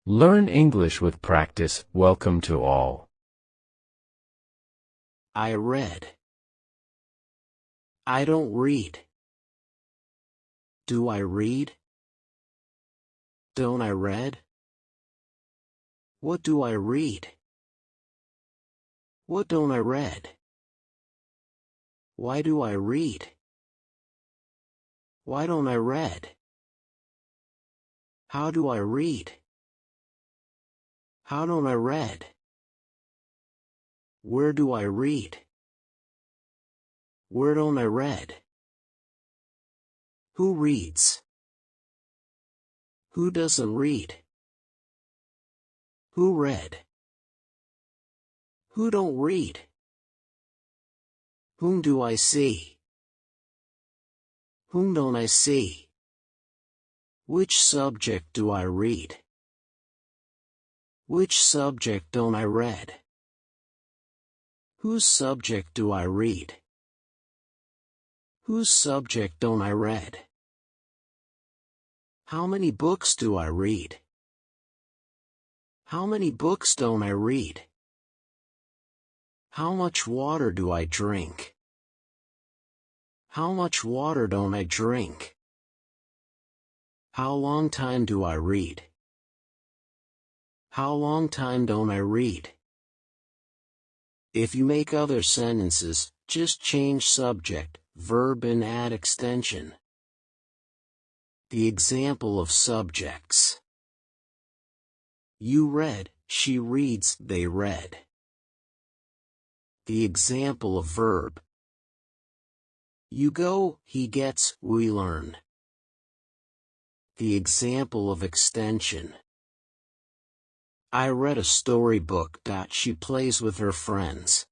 Learn English with practice. Welcome to all. I read. I don't read. Do I read? Don't I read? What do I read? What don't I read? Why do I read? Why don't I read? How do I read? How don't I read? Where do I read? Where don't I read? Who reads? Who doesn't read? Who read? Who don't read? Whom do I see? Whom don't I see? Which subject do I read? Which subject don't I read? Whose subject do I read? Whose subject don't I read? How many books do I read? How many books don't I read? How much water do I drink? How much water don't I drink? How long time do I read? How long time don't I read? If you make other sentences, just change subject, verb and add extension. The example of subjects. You read, she reads, they read. The example of verb. You go, he gets, we learn. The example of extension. I read a storybook. She plays with her friends.